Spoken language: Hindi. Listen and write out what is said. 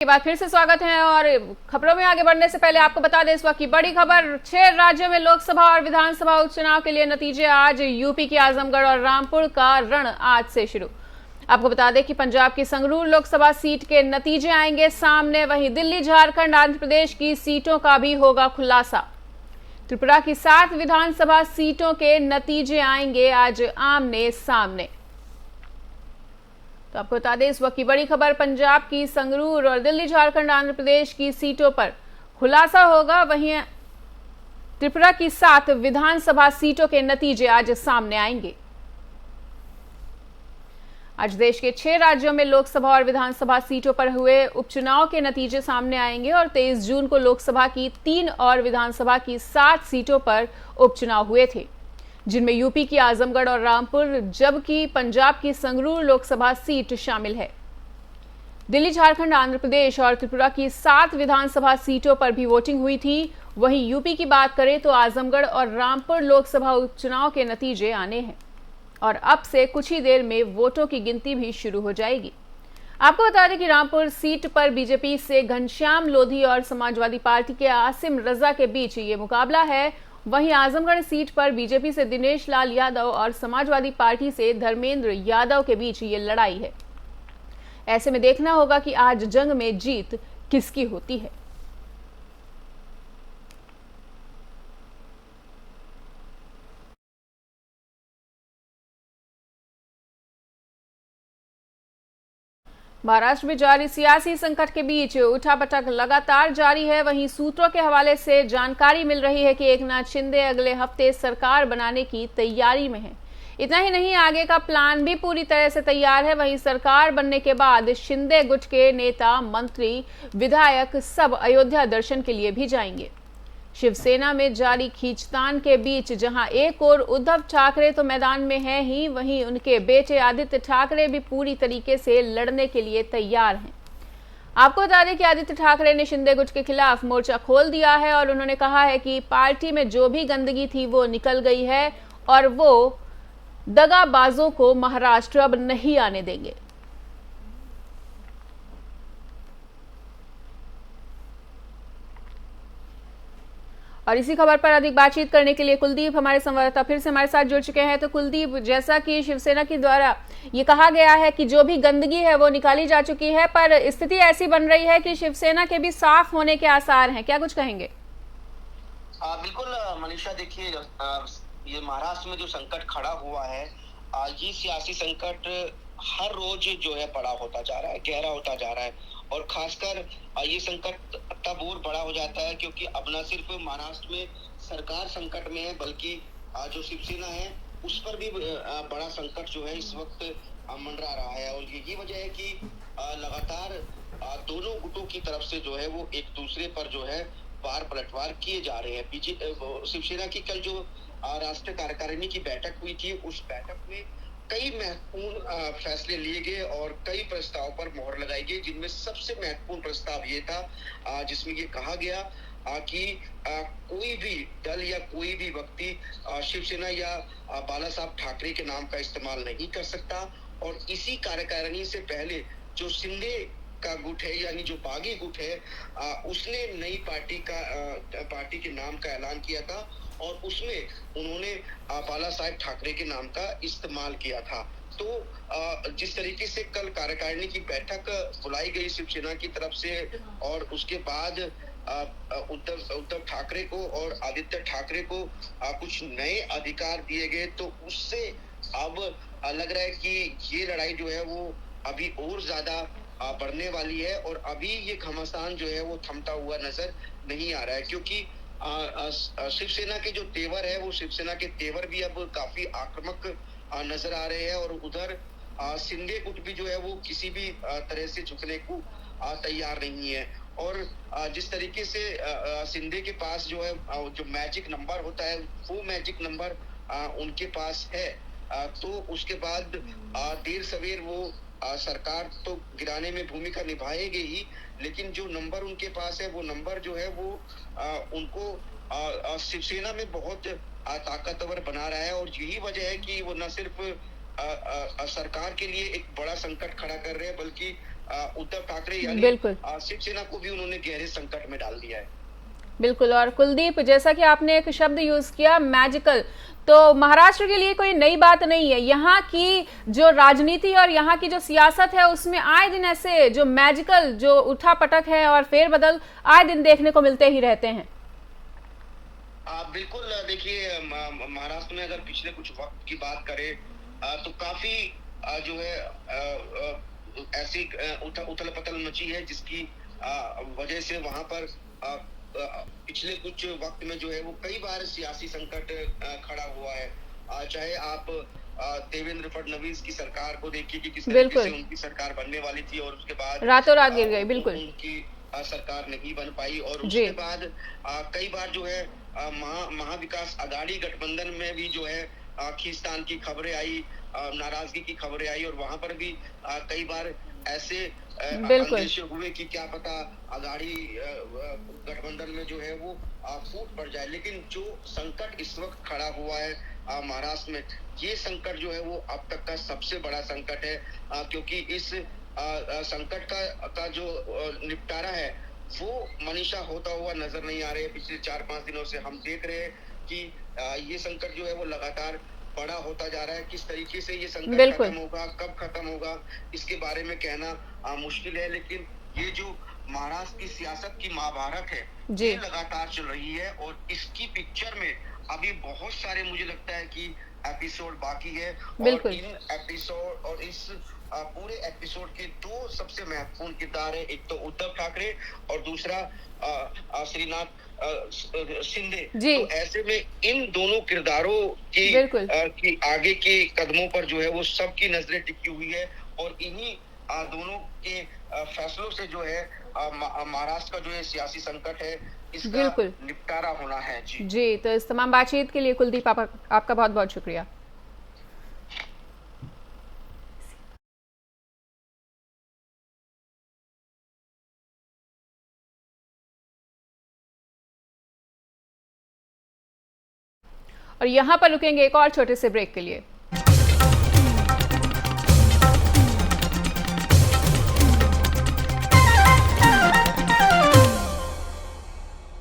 के बाद फिर से स्वागत है। और खबरों में आगे बढ़ने से पहले आपको बता दें इस वक्त की बड़ी खबर। 6 राज्यों में लोकसभा और विधानसभा उपचुनाव के लिए नतीजे आज। यूपी की आजमगढ़ और रामपुर का रण आज से शुरू। आपको बता दें कि पंजाब की संगरूर लोकसभा सीट के नतीजे आएंगे सामने। वहीं दिल्ली, झारखंड, आंध्र प्रदेश की सीटों का भी होगा खुलासा। त्रिपुरा की 7 विधानसभा सीटों के नतीजे आएंगे आज आमने सामने। तो आपको बता दें इस वक्त की बड़ी खबर, पंजाब की संगरूर और दिल्ली, झारखंड, आंध्र प्रदेश की सीटों पर खुलासा होगा। वहीं त्रिपुरा की 7 विधानसभा सीटों के नतीजे आज सामने आएंगे। आज देश के 6 राज्यों में लोकसभा और विधानसभा सीटों पर हुए उपचुनाव के नतीजे सामने आएंगे और 23 जून को लोकसभा की 3 और विधानसभा की 7 सीटों पर उपचुनाव हुए थे, जिनमें यूपी की आजमगढ़ और रामपुर जबकि पंजाब की संगरूर लोकसभा सीट शामिल है। दिल्ली, झारखंड, आंध्र प्रदेश और त्रिपुरा की 7 विधानसभा सीटों पर भी वोटिंग हुई थी। वहीं यूपी की बात करें तो आजमगढ़ और रामपुर लोकसभा उपचुनाव के नतीजे आने हैं और अब से कुछ ही देर में वोटों की गिनती भी शुरू हो जाएगी। आपको बता दें कि रामपुर सीट पर बीजेपी से घनश्याम लोधी और समाजवादी पार्टी के आसिम रजा के बीच ये मुकाबला है। वहीं आजमगढ़ सीट पर बीजेपी से दिनेश लाल यादव और समाजवादी पार्टी से धर्मेंद्र यादव के बीच ये लड़ाई है। ऐसे में देखना होगा कि आज जंग में जीत किसकी होती है। महाराष्ट्र में जारी सियासी संकट के बीच उठापटक लगातार जारी है। वहीं सूत्रों के हवाले से जानकारी मिल रही है कि एकनाथ शिंदे अगले हफ्ते सरकार बनाने की तैयारी में है। इतना ही नहीं, आगे का प्लान भी पूरी तरह से तैयार है। वहीं सरकार बनने के बाद शिंदे गुट के नेता, मंत्री, विधायक सब अयोध्या दर्शन के लिए भी जाएंगे। शिवसेना में जारी खींचतान के बीच जहां एक ओर उद्धव ठाकरे तो मैदान में है ही, वहीं उनके बेटे आदित्य ठाकरे भी पूरी तरीके से लड़ने के लिए तैयार हैं। आपको बता दें कि आदित्य ठाकरे ने शिंदे गुट के खिलाफ मोर्चा खोल दिया है और उन्होंने कहा है कि पार्टी में जो भी गंदगी थी वो निकल गई है और वो दगाबाजों को महाराष्ट्र अब नहीं आने देंगे। और इसी खबर पर अधिक बातचीत करने के लिए कुलदीप हमारे संवाददाता फिर से हमारे साथ जुड़ चुके हैं। तो कुलदीप, जैसा कि शिवसेना के द्वारा ये कहा गया है कि जो भी गंदगी है वो निकाली जा चुकी है, पर स्थिति ऐसी बन रही है कि शिवसेना के भी साफ होने के आसार हैं, क्या कुछ कहेंगे? बिल्कुल मनीषा, देखिए ये महाराष्ट्र में जो संकट खड़ा हुआ है, ये सियासी संकट हर रोज जो है बड़ा होता जा रहा है, गहरा होता जा रहा है। और खासकर ये संकट तब और बड़ा हो जाता है क्योंकि अब न सिर्फ महाराष्ट्र में सरकार संकट में है, बल्कि जो शिवसेना है उस पर भी बड़ा संकट जो है इस वक्त मंडरा रहा है। और यही वजह है कि लगातार दोनों गुटों की तरफ से जो है वो एक दूसरे पर जो है वार पलटवार किए जा रहे हैं। शिवसेना की कल जो राष्ट्रीय कार्यकारिणी की बैठक हुई थी, उस बैठक में कई महत्वपूर्ण फैसले लिए गए और कई प्रस्ताव पर मोहर लगाई गई, जिनमें सबसे महत्वपूर्ण प्रस्ताव ये था जिसमें ये कहा गया कि कोई भी दल या कोई भी व्यक्ति शिवसेना या बाला साहब ठाकरे के नाम का इस्तेमाल नहीं कर सकता। और इसी कार्यकारिणी से पहले जो शिंदे का गुट है, यानी जो बागी गुट है, उसने नई पार्टी के नाम का ऐलान किया था और उसमें उन्होंने बाला साहेब ठाकरे के नाम का इस्तेमाल किया था। तो जिस तरीके से कल कार्यकारिणी की बैठक बुलाई गई शिवसेना की तरफ से और उसके बाद उद्धव ठाकरे को और आदित्य ठाकरे को कुछ नए अधिकार दिए गए, तो उससे अब लग रहा है कि ये लड़ाई जो है वो अभी और ज्यादा बढ़ने वाली है और अभी ये घमासान जो है वो थमता हुआ नजर नहीं आ रहा है। क्योंकि शिवसेना के जो तेवर है, वो शिवसेना के तेवर भी अब काफी आक्रामक नजर आ रहे हैं और उधर शिंदे गुट भी जो है वो किसी भी तरह से झुकने को तैयार नहीं है। और जिस तरीके से शिंदे के पास जो है जो मैजिक नंबर होता है, वो मैजिक नंबर उनके पास है, तो उसके बाद देर सवेर वो सरकार तो गिराने में भूमिका निभाएगी ही, लेकिन जो नंबर उनके पास है वो नंबर जो है वो उनको शिवसेना में बहुत ताकतवर बना रहा है। और यही वजह है कि वो न सिर्फ सरकार के लिए एक बड़ा संकट खड़ा कर रहे हैं, बल्कि उद्धव ठाकरे यानी बिल्कुल शिवसेना को भी उन्होंने गहरे संकट में डाल दिया है। बिल्कुल। और कुलदीप, जैसा कि आपने एक शब्द यूज किया मैजिकल, तो महाराष्ट्र के लिए कोई नई बात नहीं है। यहाँ की जो राजनीति और यहाँ की जो सियासत है उसमें आए दिन ऐसे जो मैजिकल जो उठापटक है और फेरबदल आए दिन देखने को मिलते ही रहते हैं। बिल्कुल। देखिए महाराष्ट्र में अगर पिछले कुछ वक्त की बात करें तो काफी जो है ऐसी उथल पुथल मची है जिसकी वजह से वहां पर पिछले कुछ वक्त में जो है वो कई बार सियासी संकट खड़ा हुआ है। चाहे आप देवेंद्र फडणवीस की सरकार को देखिए कि किस तरीके से उनकी सरकार बनने वाली थी और उसके बाद रातों रात गिर गई। बिल्कुल उनकी सरकार नहीं बन पाई और उसके बाद कई बार जो है महाविकास आघाड़ी गठबंधन में भी जो है खींचतान की खबरें आई, नाराजगी की खबरें आई और वहां पर भी कई बार ऐसे अंदेशे हुए कि क्या पता आघाड़ी गठबंधन में जो है वो फूट पड़ जाए। लेकिन जो संकट इस वक्त खड़ा हुआ है महाराष्ट्र में, ये संकट जो है वो अब तक का सबसे बड़ा संकट है क्योंकि इस संकट का जो निपटारा है वो मनीषा होता हुआ नजर नहीं आ रहे है। पिछले 4-5 दिनों से हम देख रहे हैं कि ये संकट जो है वो लगातार बड़ा होता जा रहा है। किस तरीके से ये संकट खत्म होगा, कब खत्म होगा, इसके बारे में कहना मुश्किल है। लेकिन ये जो महाराष्ट्र की सियासत की महाभारत है ये लगातार चल रही है और इसकी पिक्चर में अभी बहुत सारे मुझे लगता है कि एपिसोड बाकी है और इन एपिसोड और इस पूरे एपिसोड के दो सबसे महत्वपूर्ण किरदार है, एक तो उद्धव ठाकरे और दूसरा श्रीनाथ शिंदे। तो ऐसे में इन दोनों किरदारों की आगे के कदमों पर जो है वो सबकी नजरें टिकी हुई है और इन्हीं दोनों के फैसलों से जो है महाराष्ट्र का जो है सियासी संकट है इसका निपटारा होना है। जी, तो इस तमाम बातचीत के लिए कुलदीप आपका बहुत बहुत शुक्रिया। और यहाँ पर रुकेंगे एक और छोटे से ब्रेक के लिए।